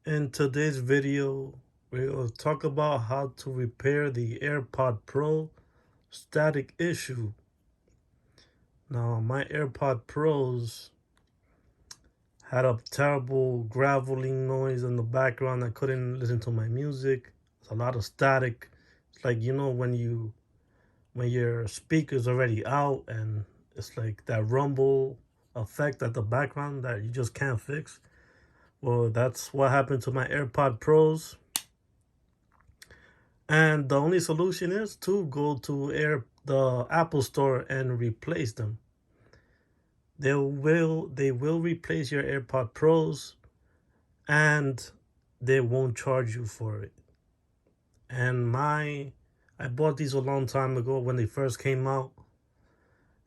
In today's video, we will talk about how to repair the AirPod Pro static issue. Now, my AirPod Pros had a terrible graveling noise in the background. I couldn't listen to my music. It's a lot of static. It's like when your speaker's already out and it's like that rumble effect at the background that you just can't fix. Well, that's what happened to my AirPod Pros. And the only solution is to go to the Apple Store and replace them. They will replace your AirPod Pros and they won't charge you for it. And I bought these a long time ago when they first came out,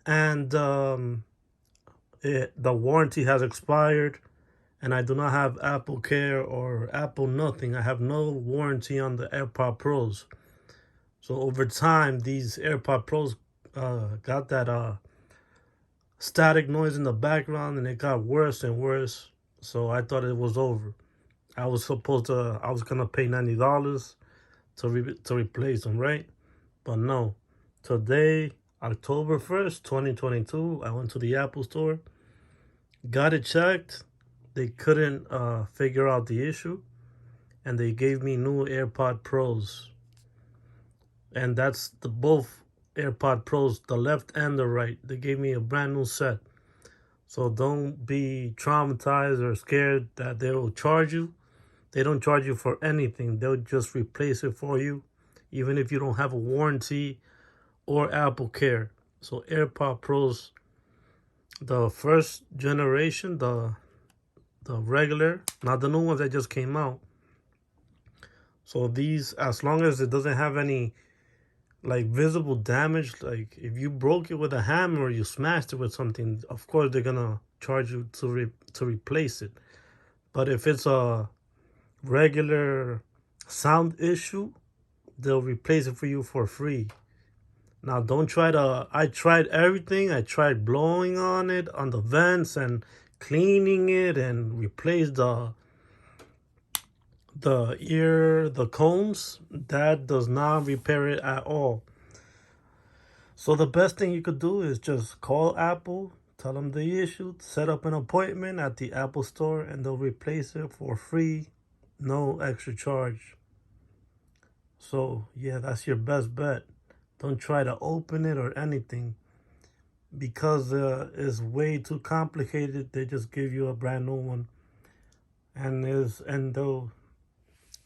and the warranty has expired, and I do not have Apple Care or Apple nothing. I have no warranty on the AirPod Pros. So over time, these AirPod Pros got that static noise in the background, and it got worse and worse. So I thought it was over. I was gonna pay $90 to replace them, right? But no. Today, October 1st, 2022, I went to the Apple Store, got it checked. They couldn't figure out the issue, and they gave me new AirPod Pros. And that's the both AirPod Pros, the left and the right. They gave me a brand new set. So don't be traumatized or scared that they will charge you. They don't charge you for anything. They'll just replace it for you, even if you don't have a warranty or Apple Care. So AirPod Pros, the first generation, the regular, not the new ones that just came out. So these, as long as it doesn't have any like visible damage, like if you broke it with a hammer or you smashed it with something, of course they're gonna charge you to replace it. But if it's a regular sound issue, they'll replace it for you for free. Now don't try to, I tried everything. I tried blowing on it, on the vents, and cleaning it, and replaced the combs. That does not repair it at all. So the best thing you could do is just call Apple, tell them the issue, set up an appointment at the Apple Store, and they'll replace it for free, no extra charge. So yeah, that's your best bet. Don't try to open it or anything, because it's way too complicated. They just give you a brand new one, and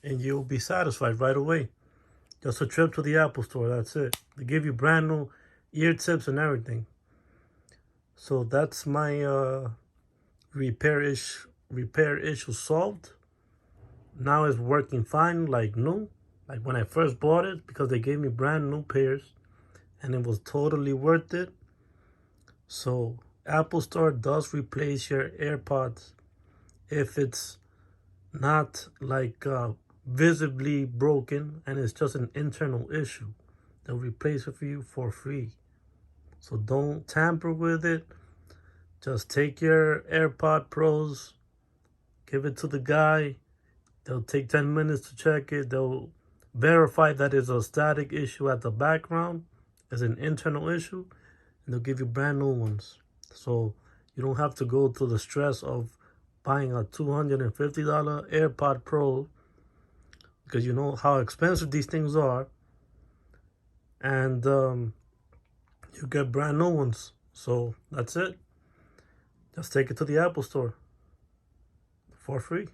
you'll be satisfied right away. Just a trip to the Apple Store. That's it. They give you brand new ear tips and everything. So that's my repair issue solved. Now it's working fine, like new, like when I first bought it, because they gave me brand new pairs, and it was totally worth it. So Apple Store does replace your AirPods if it's not like visibly broken and it's just an internal issue. They'll replace it for you for free. So don't tamper with it. Just take your AirPod Pros, give it to the guy. They'll take 10 minutes to check it. They'll verify that it's a static issue at the background, it's an internal issue, and they'll give you brand new ones. So you don't have to go through the stress of buying a $250 AirPod Pro, because you know how expensive these things are, and you get brand new ones. So that's it. Just take it to the Apple Store for free.